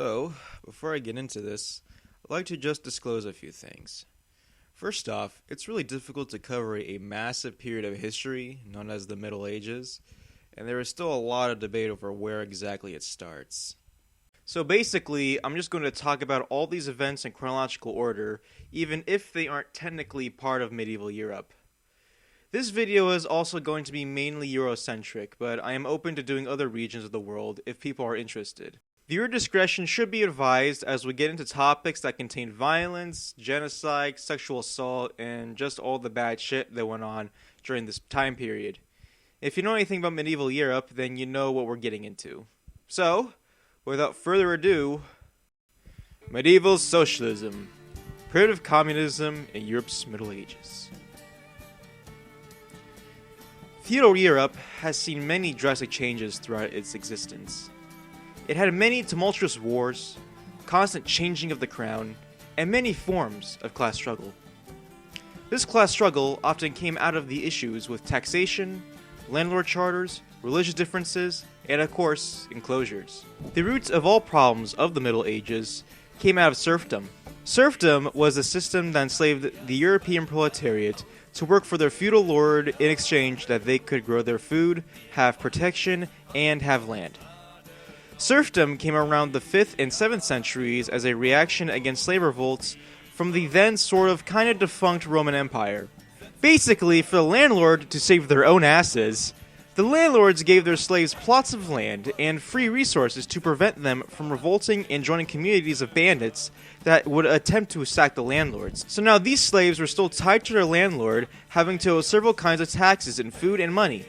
So, before I get into this, I'd like to just disclose a few things. First off, it's really difficult to cover a massive period of history known as the Middle Ages, and there is still a lot of debate over where exactly it starts. So basically, I'm just going to talk about all these events in chronological order, even if they aren't technically part of medieval Europe. This video is also going to be mainly Eurocentric, but I am open to doing other regions of the world if people are interested. Viewer discretion should be advised as we get into topics that contain violence, genocide, sexual assault, and just all the bad shit that went on during this time period. If you know anything about medieval Europe, then you know what we're getting into. So, without further ado, medieval socialism, primitive communism in Europe's Middle Ages. Feudal Europe has seen many drastic changes throughout its existence. It had many tumultuous wars, constant changing of the crown, and many forms of class struggle. This class struggle often came out of the issues with taxation, landlord charters, religious differences, and of course, enclosures. The roots of all problems of the Middle Ages came out of serfdom. Serfdom was a system that enslaved the European proletariat to work for their feudal lord in exchange that they could grow their food, have protection, and have land. Serfdom came around the 5th and 7th centuries as a reaction against slave revolts from the then sort of kind of defunct Roman Empire. Basically, for the landlord to save their own asses, the landlords gave their slaves plots of land and free resources to prevent them from revolting and joining communities of bandits that would attempt to sack the landlords. So now these slaves were still tied to their landlord, having to owe several kinds of taxes in food and money.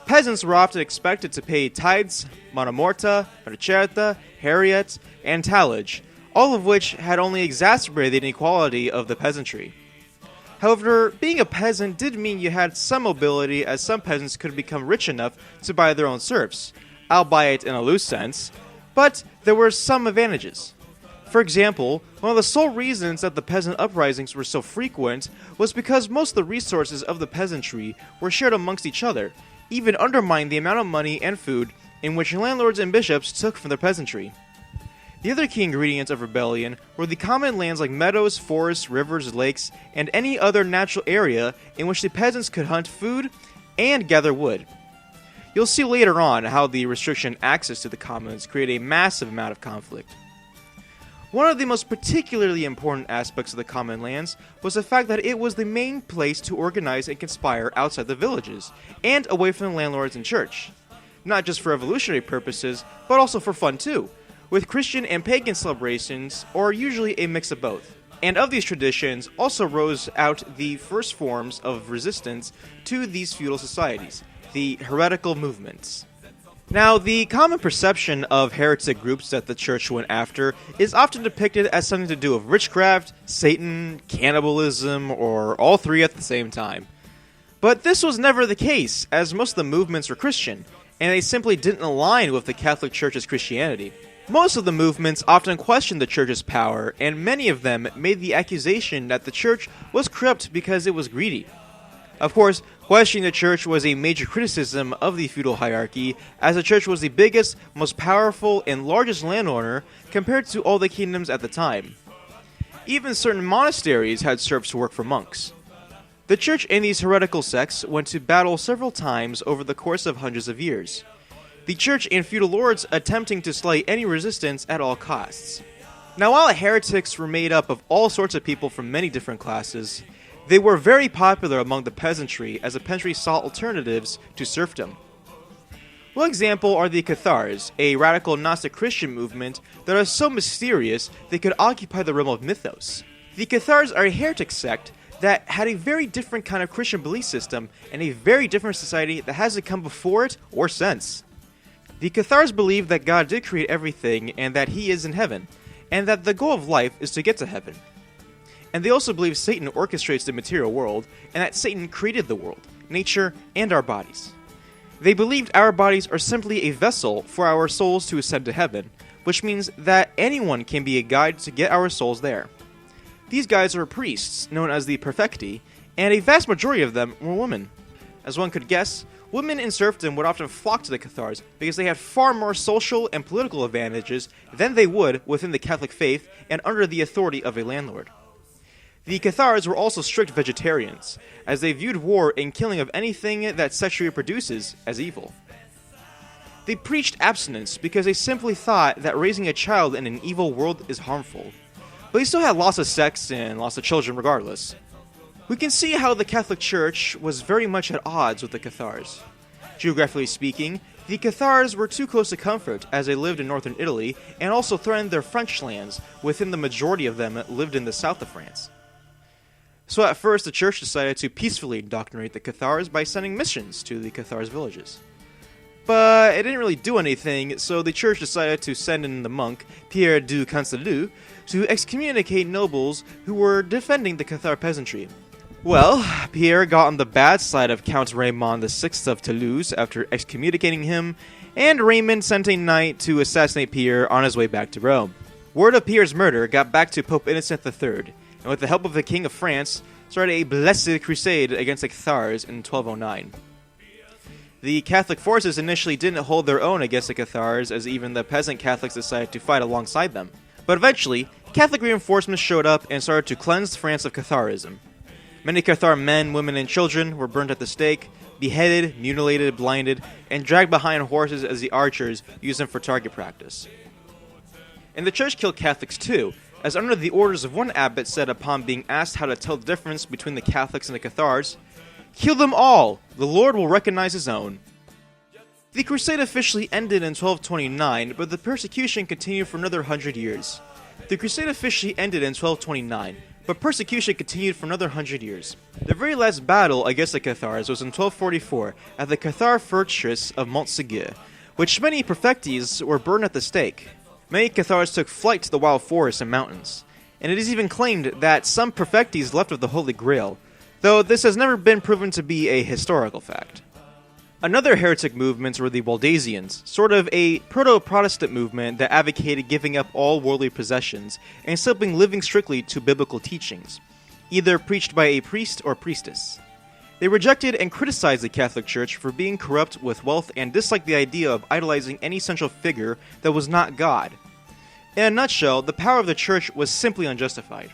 Peasants were often expected to pay tithes, monomorta, macerta, heriet, and tallage, all of which had only exacerbated the inequality of the peasantry. However, being a peasant did mean you had some mobility, as some peasants could become rich enough to buy their own serfs, albeit in a loose sense, but there were some advantages. For example, one of the sole reasons that the peasant uprisings were so frequent was because most of the resources of the peasantry were shared amongst each other, even undermined the amount of money and food in which landlords and bishops took from their peasantry. The other key ingredients of rebellion were the common lands like meadows, forests, rivers, lakes, and any other natural area in which the peasants could hunt food and gather wood. You'll see later on how the restriction access to the commons created a massive amount of conflict. One of the most particularly important aspects of the common lands was the fact that it was the main place to organize and conspire outside the villages, and away from the landlords and church. Not just for revolutionary purposes, but also for fun too, with Christian and pagan celebrations, or usually a mix of both. And of these traditions also rose out the first forms of resistance to these feudal societies, the heretical movements. Now, the common perception of heretic groups that the church went after is often depicted as something to do with witchcraft, Satan, cannibalism, or all three at the same time. But this was never the case, as most of the movements were Christian, and they simply didn't align with the Catholic Church's Christianity. Most of the movements often questioned the church's power, and many of them made the accusation that the church was corrupt because it was greedy. Of course, questioning the church was a major criticism of the feudal hierarchy, as the church was the biggest, most powerful, and largest landowner compared to all the kingdoms at the time. Even certain monasteries had serfs to work for monks. The church and these heretical sects went to battle several times over the course of hundreds of years. The church and feudal lords attempting to slay any resistance at all costs. Now, while heretics were made up of all sorts of people from many different classes, they were very popular among the peasantry, as the peasantry sought alternatives to serfdom. One example are the Cathars, a radical Gnostic Christian movement that are so mysterious they could occupy the realm of mythos. The Cathars are a heretic sect that had a very different kind of Christian belief system and a very different society that hasn't come before it or since. The Cathars believe that God did create everything and that He is in heaven, and that the goal of life is to get to heaven. And they also believe Satan orchestrates the material world, and that Satan created the world, nature, and our bodies. They believed our bodies are simply a vessel for our souls to ascend to heaven, which means that anyone can be a guide to get our souls there. These guides are priests, known as the Perfecti, and a vast majority of them were women. As one could guess, women in serfdom would often flock to the Cathars because they had far more social and political advantages than they would within the Catholic faith and under the authority of a landlord. The Cathars were also strict vegetarians, as they viewed war and killing of anything that sexually reproduces as evil. They preached abstinence because they simply thought that raising a child in an evil world is harmful, but they still had lots of sex and lots of children regardless. We can see how the Catholic Church was very much at odds with the Cathars. Geographically speaking, the Cathars were too close to comfort as they lived in northern Italy and also threatened their French lands, within the majority of them lived in the south of France. So at first the church decided to peacefully indoctrinate the Cathars by sending missions to the Cathars villages. But it didn't really do anything, so the church decided to send in the monk, Pierre du Cancelou, to excommunicate nobles who were defending the Cathar peasantry. Well, Pierre got on the bad side of Count Raymond VI of Toulouse after excommunicating him, and Raymond sent a knight to assassinate Pierre on his way back to Rome. Word of Pierre's murder got back to Pope Innocent III, and with the help of the King of France, started a blessed crusade against the Cathars in 1209. The Catholic forces initially didn't hold their own against the Cathars, as even the peasant Catholics decided to fight alongside them. But eventually, Catholic reinforcements showed up and started to cleanse France of Catharism. Many Cathar men, women, and children were burned at the stake, beheaded, mutilated, blinded, and dragged behind horses as the archers used them for target practice. And the church killed Catholics too, as under the orders of one abbot said upon being asked how to tell the difference between the Catholics and the Cathars, "Kill them all! The Lord will recognize his own." The crusade officially ended in 1229, but the persecution continued for another 100 years. The crusade officially ended in 1229, but persecution continued for another 100 years. The very last battle against the Cathars was in 1244 at the Cathar fortress of Montségur, which many prefectes were burned at the stake. Many Cathars took flight to the wild forests and mountains, and it is even claimed that some prefectes left with the Holy Grail, though this has never been proven to be a historical fact. Another heretic movements were the Waldensians, sort of a proto-Protestant movement that advocated giving up all worldly possessions and simply living strictly to biblical teachings, either preached by a priest or priestess. They rejected and criticized the Catholic Church for being corrupt with wealth and disliked the idea of idolizing any central figure that was not God. In a nutshell, the power of the Church was simply unjustified.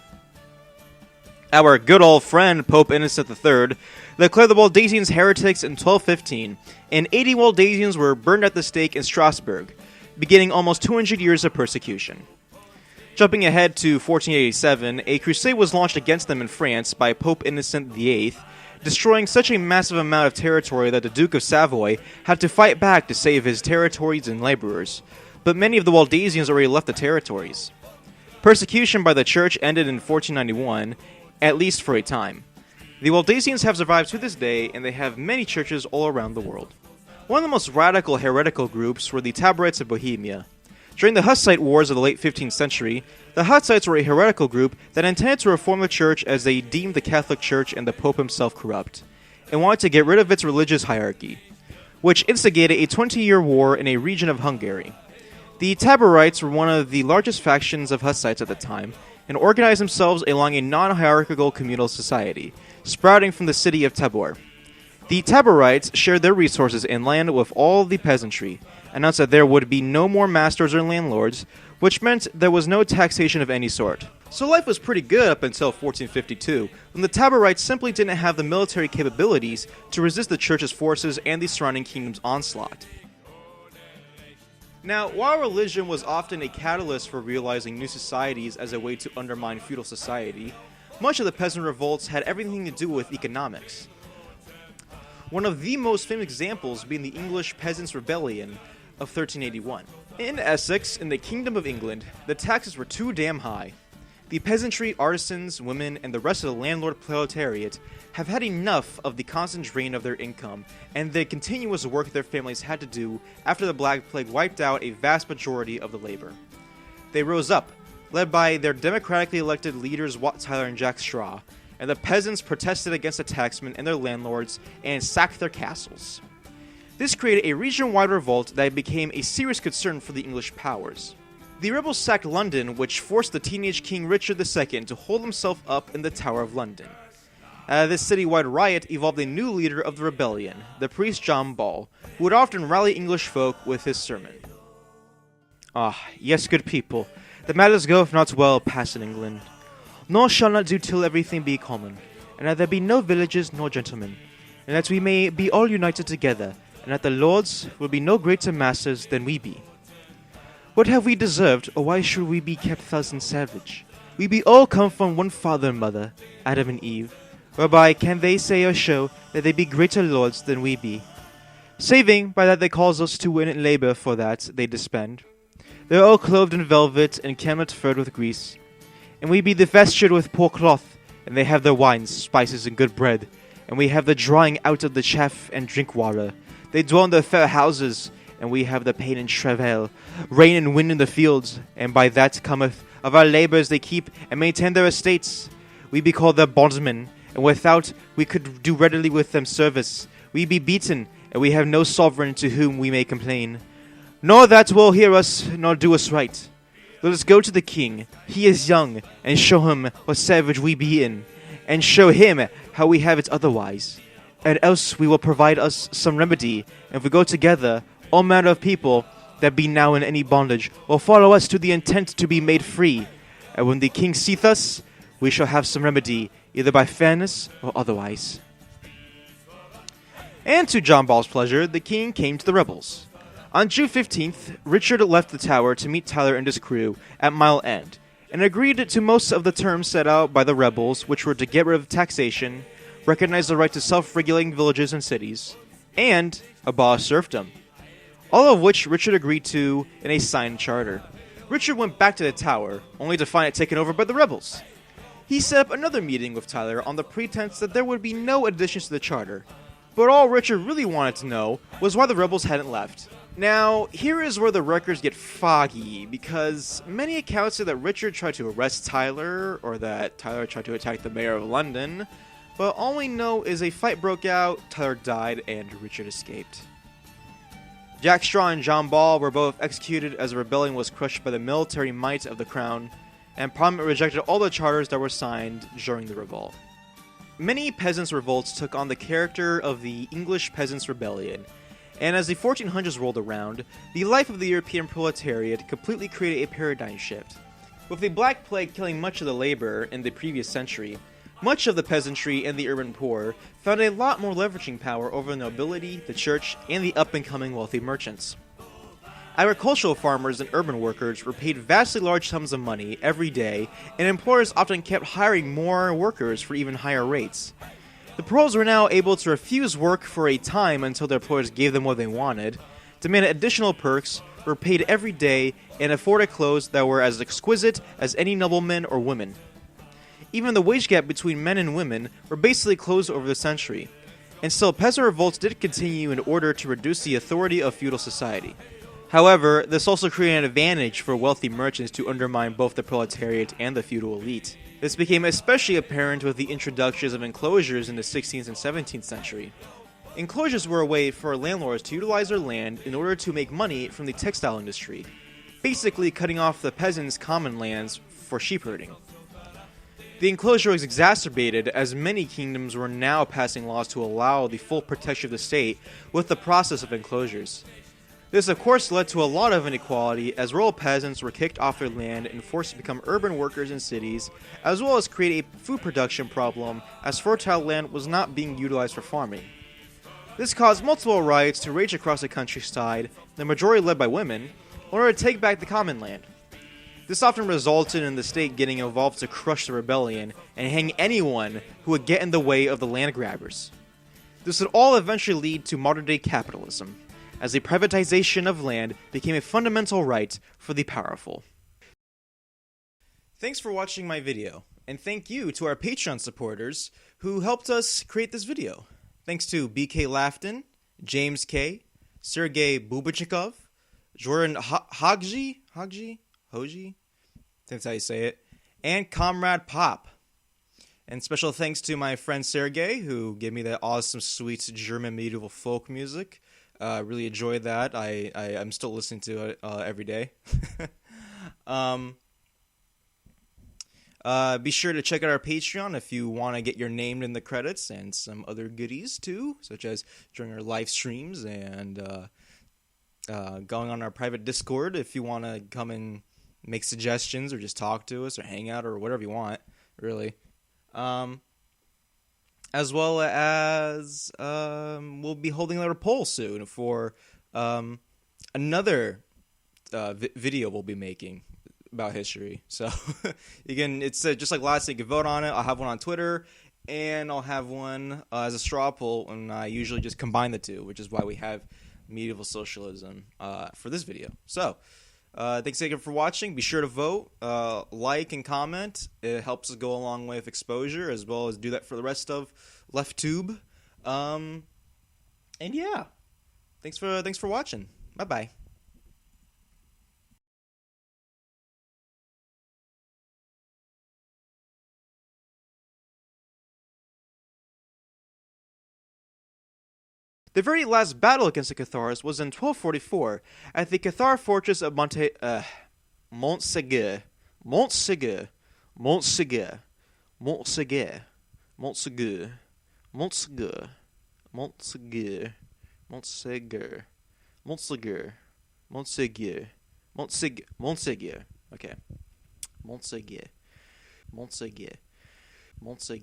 Our good old friend, Pope Innocent III, declared the Waldensians heretics in 1215, and 80 Waldensians were burned at the stake in Strasbourg, beginning almost 200 years of persecution. Jumping ahead to 1487, a crusade was launched against them in France by Pope Innocent VIII, destroying such a massive amount of territory that the Duke of Savoy had to fight back to save his territories and laborers, but many of the Waldensians already left the territories. Persecution by the church ended in 1491, at least for a time. The Waldensians have survived to this day, and they have many churches all around the world. One of the most radical heretical groups were the Rights of Bohemia. During the Hussite Wars of the late 15th century, the Hussites were a heretical group that intended to reform the church as they deemed the Catholic Church and the Pope himself corrupt, and wanted to get rid of its religious hierarchy, which instigated a 20-year war in a region of Hungary. The Taborites were one of the largest factions of Hussites at the time, and organized themselves along a non-hierarchical communal society, sprouting from the city of Tabor. The Taborites shared their resources and land with all the peasantry, announced that there would be no more masters or landlords, which meant there was no taxation of any sort. So life was pretty good up until 1452, when the Taborites simply didn't have the military capabilities to resist the church's forces and the surrounding kingdom's onslaught. Now, while religion was often a catalyst for realizing new societies as a way to undermine feudal society, much of the peasant revolts had everything to do with economics. One of the most famous examples being the English Peasants' Rebellion of 1381. In Essex, in the Kingdom of England, the taxes were too damn high. The peasantry, artisans, women, and the rest of the landlord proletariat have had enough of the constant drain of their income and the continuous work their families had to do after the Black Plague wiped out a vast majority of the labor. They rose up, led by their democratically elected leaders Wat Tyler and Jack Straw, and the peasants protested against the taxmen and their landlords and sacked their castles. This created a region-wide revolt that became a serious concern for the English powers. The rebels sacked London, which forced the teenage King Richard II to hold himself up in the Tower of London. This citywide riot evolved a new leader of the rebellion, the priest John Ball, who would often rally English folk with his sermon. Ah, yes, good people, the matters goeth not well pass in England, nor shall not do till everything be common, and that there be no villages nor gentlemen, and that we may be all united together, and that the lords will be no greater masters than we be. What have we deserved, or why should we be kept thus in savage? We be all come from one father and mother, Adam and Eve, whereby can they say or show that they be greater lords than we be? Saving by that they cause us to win and labour for that they dispend. They are all clothed in velvet and camlet furred with grease, and we be vestured with poor cloth, and they have their wines, spices, and good bread, and we have the drawing out of the chaff and drink water. They dwell in their fair houses, and we have the pain and travail, rain and wind in the fields, and by that cometh of our labours they keep and maintain their estates. We be called their bondsmen, and without we could do readily with them service. We be beaten, and we have no sovereign to whom we may complain, nor that will hear us nor do us right. Let us go to the king, he is young, and show him what savage we be in, and show him how we have it otherwise. And else we will provide us some remedy, and if we go together, all manner of people that be now in any bondage will follow us to the intent to be made free. And when the king seeth us, we shall have some remedy, either by fairness or otherwise. And to John Ball's pleasure, the king came to the rebels. On June 15th, Richard left the Tower to meet Tyler and his crew at Mile End, and agreed to most of the terms set out by the rebels, which were to get rid of taxation, recognize the right to self-regulating villages and cities, and abolish serfdom. All of which Richard agreed to in a signed charter. Richard went back to the Tower, only to find it taken over by the rebels. He set up another meeting with Tyler on the pretense that there would be no additions to the charter, but all Richard really wanted to know was why the rebels hadn't left. Now, here is where the records get foggy, because many accounts say that Richard tried to arrest Tyler, or that Tyler tried to attack the mayor of London, but all we know is a fight broke out, Tyler died, and Richard escaped. Jack Straw and John Ball were both executed as the rebellion was crushed by the military might of the crown, and Parliament rejected all the charters that were signed during the revolt. Many peasants' revolts took on the character of the English Peasants' Rebellion, and as the 1400s rolled around, the life of the European proletariat completely created a paradigm shift. With the Black Plague killing much of the labor in the previous century, much of the peasantry and the urban poor found a lot more leveraging power over the nobility, the church, and the up-and-coming wealthy merchants. Agricultural farmers and urban workers were paid vastly large sums of money every day, and employers often kept hiring more workers for even higher rates. The proles were now able to refuse work for a time until their employers gave them what they wanted, demanded additional perks, were paid every day, and afforded clothes that were as exquisite as any nobleman or woman. Even the wage gap between men and women were basically closed over the century, and still peasant revolts did continue in order to reduce the authority of feudal society. However, this also created an advantage for wealthy merchants to undermine both the proletariat and the feudal elite. This became especially apparent with the introductions of enclosures in the 16th and 17th century. Enclosures were a way for landlords to utilize their land in order to make money from the textile industry, basically cutting off the peasants' common lands for sheep herding. The enclosure was exacerbated as many kingdoms were now passing laws to allow the full protection of the state with the process of enclosures. This of course led to a lot of inequality as rural peasants were kicked off their land and forced to become urban workers in cities, as well as create a food production problem as fertile land was not being utilized for farming. This caused multiple riots to rage across the countryside, the majority led by women, in order to take back the common land. This often resulted in the state getting involved to crush the rebellion and hang anyone who would get in the way of the land grabbers. This would all eventually lead to modern-day capitalism, as the privatization of land became a fundamental right for the powerful. Thanks for watching my video, and thank you to our Patreon supporters who helped us create this video. Thanks to BK Lafton, James K, Sergey Bubachikov, Jordan Hogji, that's how you say it, and Comrade Pop. And special thanks to my friend Sergey, who gave me that awesome, sweet German medieval folk music. Really enjoyed that. I'm still listening to it every day. Be sure to check out our Patreon if you want to get your name in the credits and some other goodies too, such as during our live streams and going on our private Discord if you want to come and make suggestions or just talk to us or hang out or whatever you want, really. As well as we'll be holding another poll soon for another video we'll be making about history. So again, it's just like last week. You can vote on it. I'll have one on Twitter, and I'll have one as a straw poll, and I usually just combine the two, which is why we have medieval socialism for this video. So thanks again for watching. Be sure to vote, like, and comment. It helps us go a long way with exposure, as well as do that for the rest of LeftTube. And yeah, thanks for watching. Bye bye. The very last battle against the Cathars was in 1244 at the Cathar fortress of Montségur. Montségur. Montségur. Montségur. Montségur. Montségur. Montségur. Montségur. Montségur. Montségur. Montségur. Montségur. Montségur. Okay. Montségur. Montségur. Montségur.